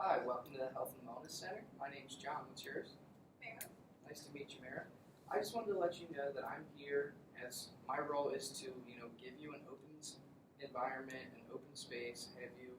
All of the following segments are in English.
Hi, welcome to the Health and Wellness Center. My name's John. What's yours? Mara. Nice to meet you, Mara. I just wanted to let you know that I'm here as my role is to, give you an open environment, an open space, have you,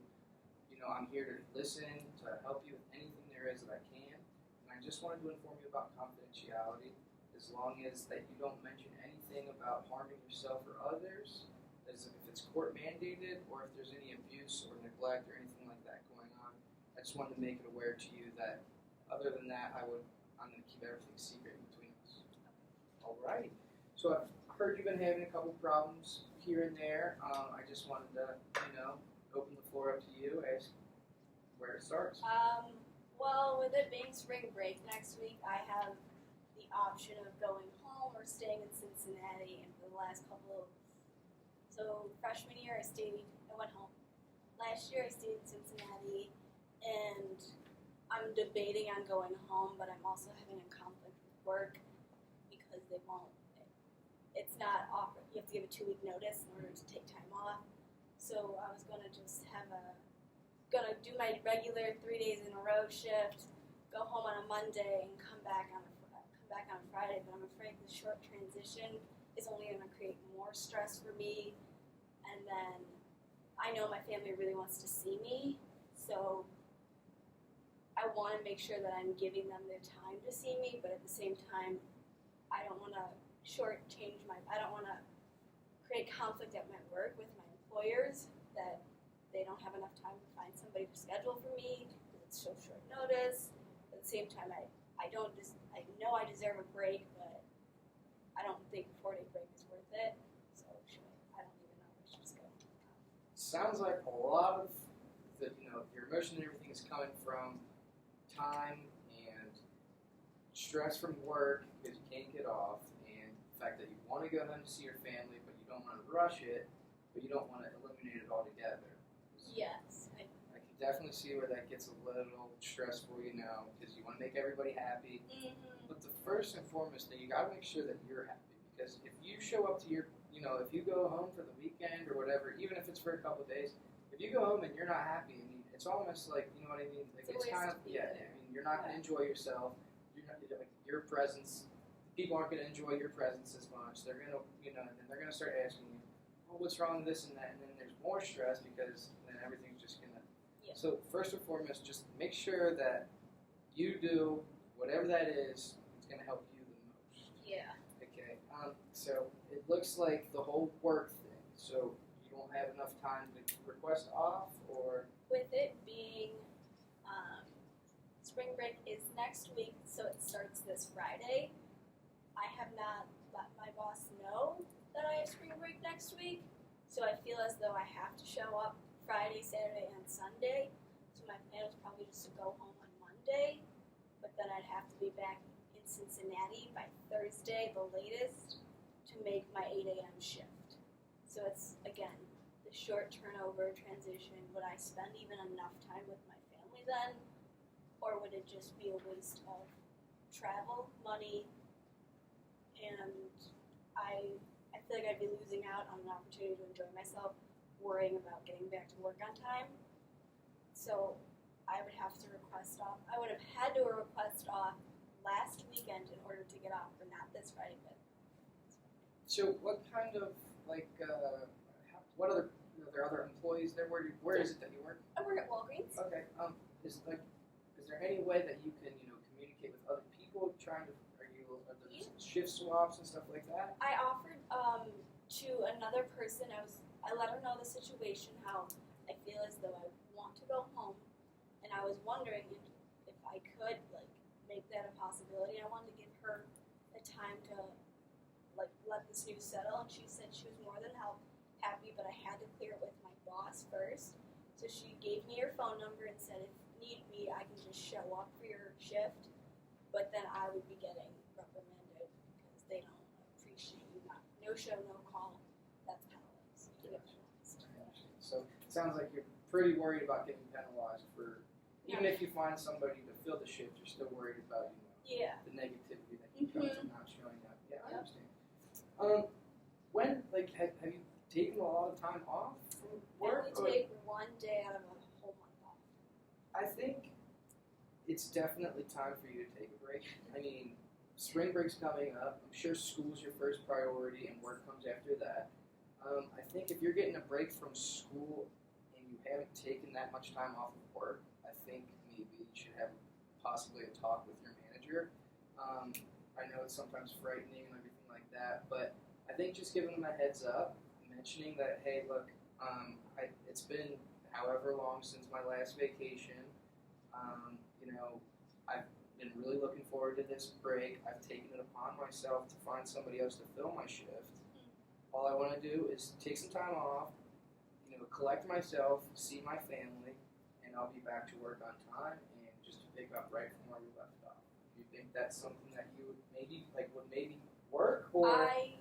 I'm here to listen, to help you with anything there is that I can. And I just wanted to inform you about confidentiality, as long as that you don't mention anything about harming yourself or others, as if it's court mandated, or if there's any abuse or neglect or anything like that going on. I just wanted to make it aware to you that other than that, I'm going to keep everything secret between us. All right. So I've heard you've been having a couple problems here and there. I just wanted to, open the floor up to you, ask where it starts. Well, with it being spring break next week, I have the option of going home or staying in Cincinnati. And for the last freshman year I went home. Last year I stayed in Cincinnati, and I'm debating on going home, but I'm also having a conflict with work because they won't. It's not offered. You have to give a 2-week notice in order to take time off. So I was gonna do my regular 3 days in a row shift, go home on a Monday, and come back on a Friday. But I'm afraid the short transition is only gonna create more stress for me. And then I know my family really wants to see me, so I want to make sure that I'm giving them their time to see me, but at the same time, I don't want to I don't want to create conflict at my work with my employers that they don't have enough time to find somebody to schedule for me because it's so short notice. At the same time, I know I deserve a break, but I don't think a 4-day break is worth it. So I don't even know if I should just go. Sounds like a lot of your emotion and everything is coming from time and stress from work because you can't get off, and the fact that you want to go home to see your family, but you don't want to rush it, but you don't want to eliminate it altogether. Yes. I can definitely see where that gets a little stressful, because you want to make everybody happy. Mm-hmm. But the first and foremost thing, you got to make sure that you're happy, because if you show up to if you go home for the weekend or whatever, even if it's for a couple of days, if you go home and you're not happy, it's almost like, you know what I mean? Like it's kind of, you're not going to enjoy yourself. You're not like your presence. People aren't going to enjoy your presence as much. They're going to, and then they're going to start asking you, well, what's wrong with this and that? And then there's more stress because then everything's just going to. Yeah. So first and foremost, just make sure that you do whatever that is. It's going to help you the most. Yeah. Okay. So it looks like the whole work thing. So you don't have enough time to request off, or. With it being spring break is next week, so it starts this Friday. I have not let my boss know that I have spring break next week, so I feel as though I have to show up Friday, Saturday, and Sunday. So my plan was probably just to go home on Monday, but then I'd have to be back in Cincinnati by Thursday, the latest, to make my 8 a.m. shift. So it's, again, the short turnover transition. Would I spend even enough time with my family then? Or would it just be a waste of travel, money, and I feel like I'd be losing out on an opportunity to enjoy myself, worrying about getting back to work on time. So I would have to request off. I would have had to request off last weekend in order to get off, but not this Friday. But So what kind of what other are there other employees there? Where is it that you work? I work at Walgreens. Okay. Is there any way that you can communicate with other people? Are there shift swaps and stuff like that? I offered to another person. I let her know the situation, how I feel as though I want to go home, and I was wondering if I could make that a possibility. I wanted to give her the time to let this news settle, and she said she was more than happy, but I had to clear it with my boss first. So she gave me her phone number and said, if need be, I can just show up for your shift, but then I would be getting reprimanded because they don't appreciate you. No show, no call. That's penalized. So it sounds like you're pretty worried about getting penalized for, even if you find somebody to fill the shift, you're still worried about the negativity that comes from not showing up. Yeah, I understand. When have you taken a lot of time off from work? I only take 1 day out of a whole month off. I think it's definitely time for you to take a break. I mean, spring break's coming up. I'm sure school's your first priority and work comes after that. I think if you're getting a break from school and you haven't taken that much time off of work, I think maybe you should have possibly a talk with your manager. I know it's sometimes frightening and everything like that, but I think just giving them a heads up, mentioning that, hey, look, it's been however long since my last vacation. I've been really looking forward to this break. I've taken it upon myself to find somebody else to fill my shift. All I want to do is take some time off, collect myself, see my family, and I'll be back to work on time and just to pick up right from where we left off. Do you think that's something that you would maybe work, or? I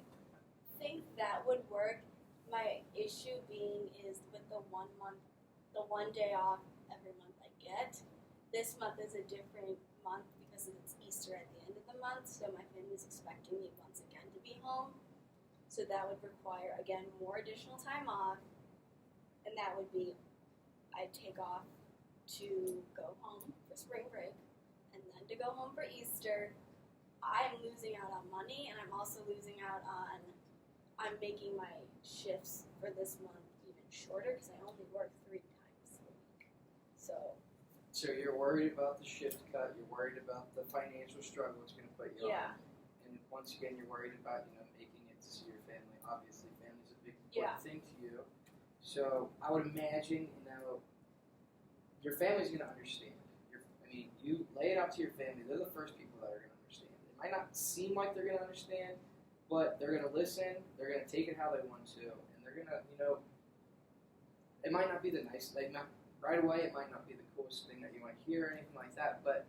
think that would work. My issue being is with the 1 month, the 1 day off every month I get. This month is a different month because it's Easter at the end of the month, so my family's expecting me once again to be home. So that would require, again, more additional time off, and that would be, I'd take off to go home for spring break, and then to go home for Easter. I'm losing out on money, and I'm also losing out on, I'm making my shifts for this month even shorter because I only work 3 times a week. So you're worried about the shift cut, you're worried about the financial struggle it's going to put you yeah, on, and once again you're worried about making it to see your family. Obviously, family's a big important thing to you. So I would imagine your family's going to understand. You lay it out to your family; they're the first people that are going to understand. It might not seem like they're going to understand, but they're going to listen. They're going to take it how they want to, and they're going to it might not be the nice, not right away. It might not be the coolest thing that you might hear or anything like that, but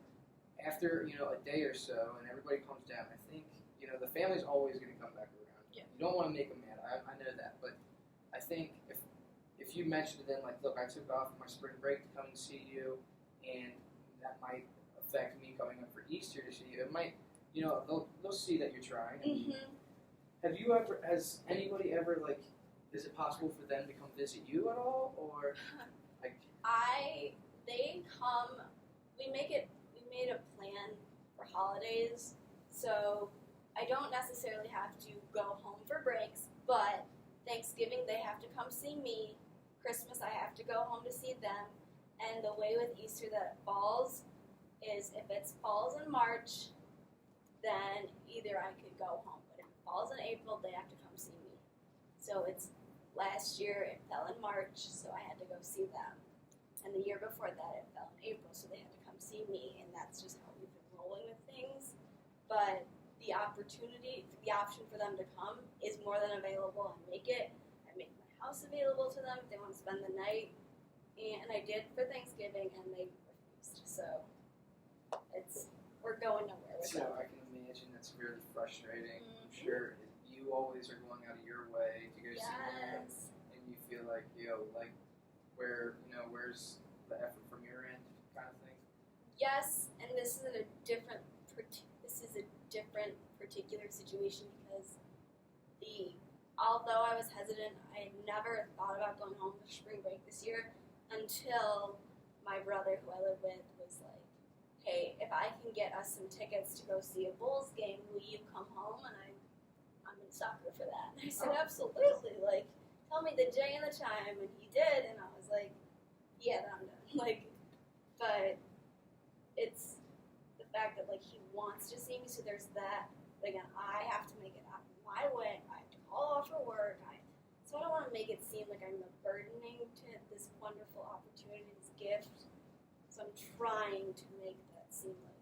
after a day or so and everybody calms down, I think the family's always going to come back around. Yeah. You don't want to make them mad. I know that, but I think if you mentioned to them like, look, I took off my spring break to come and see you, and that might affect me coming up for Easter to see you. It might, they'll see that you're trying. Has anybody ever is it possible for them to come visit you at all, or they come. We made a plan for holidays, so I don't necessarily have to go home for breaks, but Thanksgiving they have to come see me. Christmas I have to go home to see them. And the way with Easter that it falls is if it falls in March, then either I could go home. But if it falls in April, they have to come see me. So last year it fell in March, so I had to go see them. And the year before that it fell in April, so they had to come see me, and that's just how we've been rolling with things. But the option for them to come is more than available. I make my house available to them if they want to spend the night. And I did for Thanksgiving, and they refused. So we're going nowhere with so that. I can imagine that's really frustrating. I'm sure you always are going out of your way to go see them, and you feel like where's the effort from your end, kind of thing. Yes, and this is a different particular situation because although I was hesitant, I never thought about going home for spring break this year until my brother, who I live with, was like, hey, if I can get us some tickets to go see a Bulls game, will you come home? And I'm in soccer for that. And I said, absolutely. Tell me the day and the time. And he did. And I was like, yeah, I'm done. But it's the fact that, he wants to see me. So there's that. But again, I have to make it happen my way. I have to call off for work. So I don't want to make it seem like I'm burdening to this wonderful opportunity, this gift. So I'm trying to make that seem like.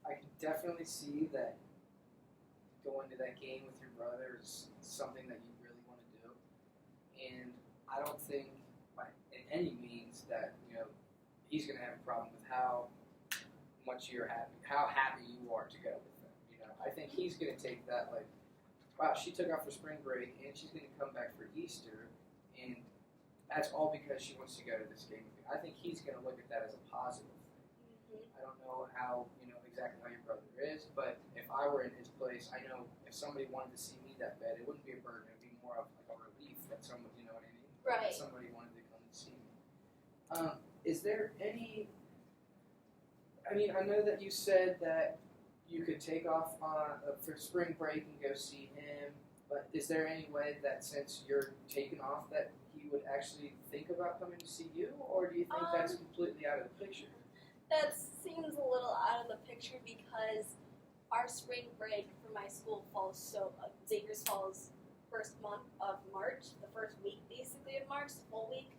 I can definitely see that going to that game with your brother is something that you really want to do. And I don't think by in any means that he's going to have a problem with how happy you are to go with him. I think he's going to take that wow, she took off for spring break and she's going to come back for Easter, and that's all because she wants to go to this game with you. I think he's going to look at that as a positive thing. I don't know exactly how your brother is, but if I were in his place, I know if somebody wanted to see me that bad, it wouldn't be a burden. It would be more of a relief that somebody, you know what I mean? Right. That somebody wanted to come and see me. Is there any I mean, I know that you said that you could take off for spring break and go see him, but is there any way that since you're taking off that he would actually think about coming to see you, or do you think that's completely out of the picture? That seems a little out of the picture because our spring break for my school Xavier's falls first month of March, the first week basically of March, the full week.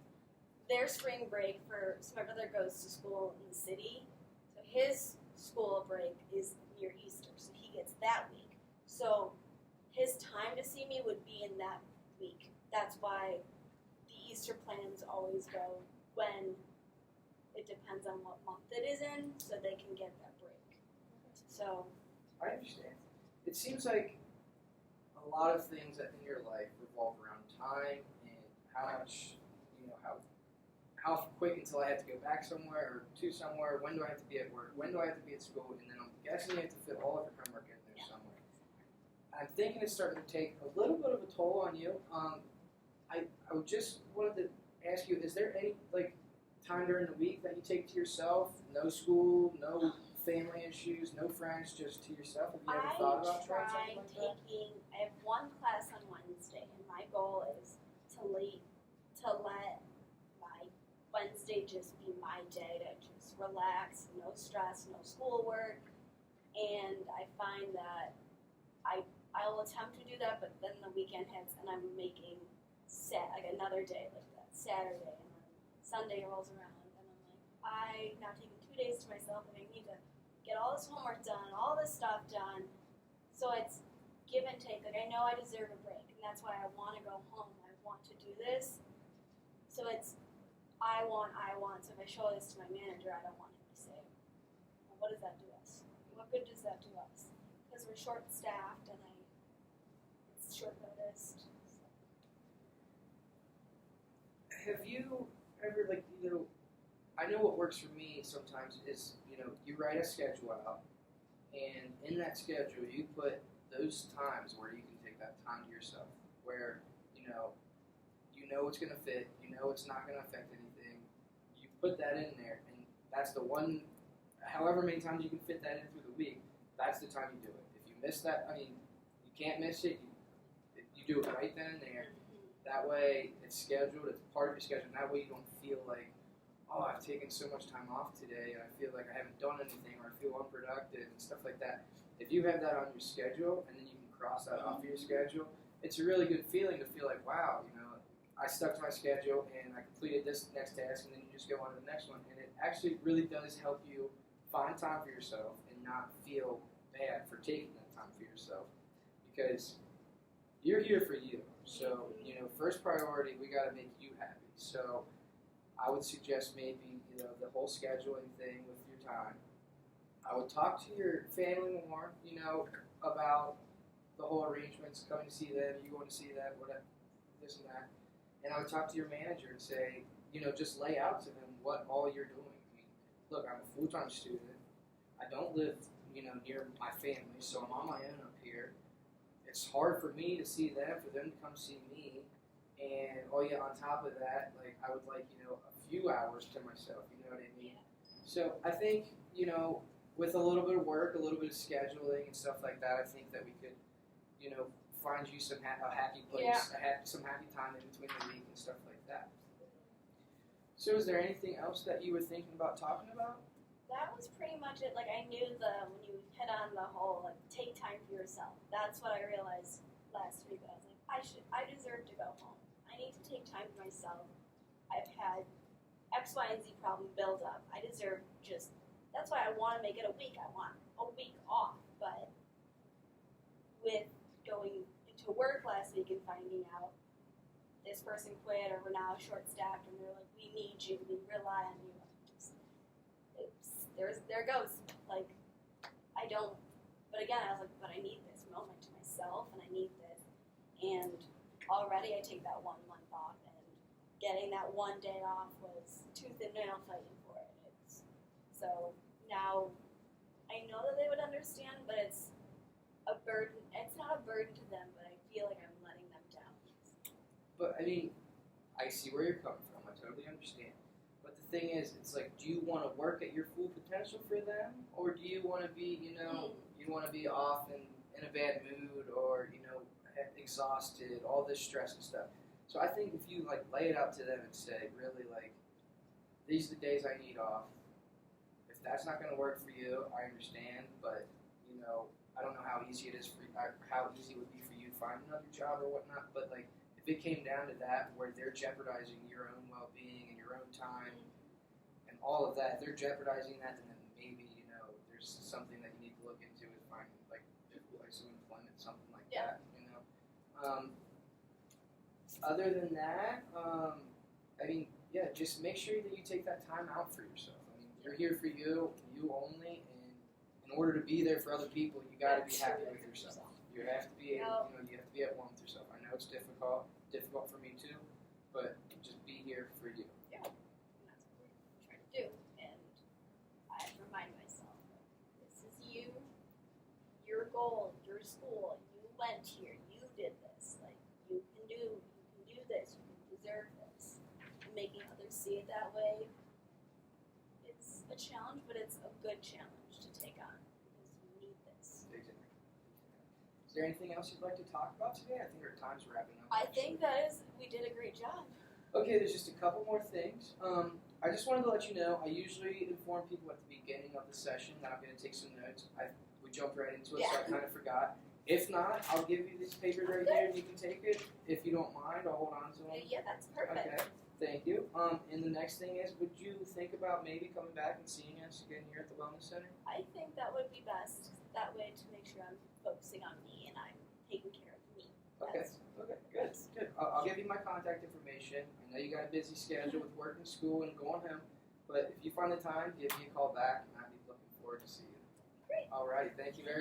Their spring break so my brother goes to school in the city, so his school break is near Easter, so he gets that week. So his time to see me would be in that week. That's why the Easter plans always go when it depends on what month it is in, so they can get that break. So I understand. It seems like a lot of things that in your life revolve around time and how much, how quick until I have to go back somewhere or to somewhere. When do I have to be at work? When do I have to be at school? And then I'm guessing you have to fit all of your homework in there somewhere. I'm thinking it's starting to take a little bit of a toll on you. I just wanted to ask you: is there any time during the week that you take to yourself? No school, no family issues, no friends, just to yourself. Have you ever thought about trying something like that? I have one class on Wednesday, and my goal is to let my Wednesday just be my day to just relax, no stress, no schoolwork. And I find that I'll attempt to do that, but then the weekend hits and I'm making another day like that, Saturday, and then Sunday rolls around, and I'm like, I'm now taking 2 days to myself, and I need to get all this homework done, all this stuff done. So it's give and take. Like, I know I deserve a break, and that's why I want to go home. I want to do this. So it's I want. So if I show this to my manager, I don't want him to say, well, what does that do us? What good does that do us? Because we're short-staffed, and it's short-noticed. So. Have you ever, I know what works for me sometimes is, you write a schedule out, and in that schedule you put those times where you can take that time to yourself, where, it's going to fit, it's not going to affect anything. You put that in there, and that's the one, however many times you can fit that in through the week, that's the time you do it. If you miss that, you can't miss it, you do it right then and there. That way it's scheduled, it's part of your schedule, and that way you don't feel like, oh, I've taken so much time off today, and I feel like I haven't done anything, or I feel unproductive, and stuff like that. If you have that on your schedule, and then you can cross that off your schedule, it's a really good feeling to feel like, wow, I stuck to my schedule, and I completed this next task, and then you just go on to the next one. And it actually really does help you find time for yourself and not feel bad for taking that time for yourself, because you're here for you. So, first priority, we got to make you happy. So I would suggest maybe, the whole scheduling thing with your time. I would talk to your family more, about the whole arrangements, coming to see them, you going to see that, whatever, this and that. And I would talk to your manager and say, just lay out to them what all you're doing. Look, I'm a full-time student. I don't live, near my family, so I'm on my own up here. It's hard for me to see them, for them to come see me. And, on top of that, I would like, a few hours to myself, you know what I mean? So I think, with a little bit of work, a little bit of scheduling and stuff like that, I think that we could, find you a happy place, some happy time in between the week and stuff like that. So is there anything else that you were thinking about talking about? That was pretty much it. I knew when you hit on the whole, take time for yourself. That's what I realized last week. I was like, I deserve to go home. I need to take time for myself. I've had X, Y, and Z problem build up. I deserve that's why I want to make it a week. I want a week off. But with going into work last week and finding out this person quit, or we're now short-staffed, and they're like, we need you, we rely on you. There goes. I don't. But again, I was like, but I need this moment to myself, and I need this. And already I take that 1 month off, and getting that one day off was tooth and nail fighting for it. So now I know that they would understand, but it's a burden. It's not a burden to them, but I feel like I'm letting them down. But I see where you're coming from. I totally understand. But the thing is, it's like, do you want to work at your full potential for them, or do you want to be, you want to be off in a bad mood, or exhausted, all this stress and stuff. So I think if you like lay it out to them and say, really, like, these are the days I need off. If that's not going to work for you, I understand, but I don't know how easy it is for how easy it would be for you to find another job or whatnot. But like, if it came down to that, where they're jeopardizing your own well-being and your own time and all of that, they're jeopardizing that, then maybe there's something that you need to look into is finding like a place of employment, something like that. Other than that, just make sure that you take that time out for yourself. I mean, you're here for you only, and in order to be there for other people, you got to be happy with yourself. You have to be, you have to be at one with yourself. I know it's difficult for me too, but just be here for you. Yeah, and that's what we're trying to do. And I have to remind myself, this is you, your goal, your school. You went here, you did this. Like, you can do this, you can deserve this. And making others see it that way, it's a challenge, but it's a good challenge to take on because you need this. Exactly. Is there anything else you'd like to talk about today? I think our time's wrapping up. I think we did a great job. Okay, there's just a couple more things. I just wanted to let you know, I usually inform people at the beginning of the session that I'm going to take some notes. We jumped right into it, so I kind of forgot. If not, I'll give you these papers right here and you can take it. If you don't mind, I'll hold on to them. Yeah, that's perfect. Okay, thank you. And the next thing is, would you think about maybe coming back and seeing us again here at the Wellness Center? I think that would be best. That way to make sure I'm focusing on me and I'm taking care of me. Okay, good. I'll give you my contact information. I know you got a busy schedule with work and school and going home, but if you find the time, give me a call back and I'd be looking forward to seeing you. Great. All right, thank you very much.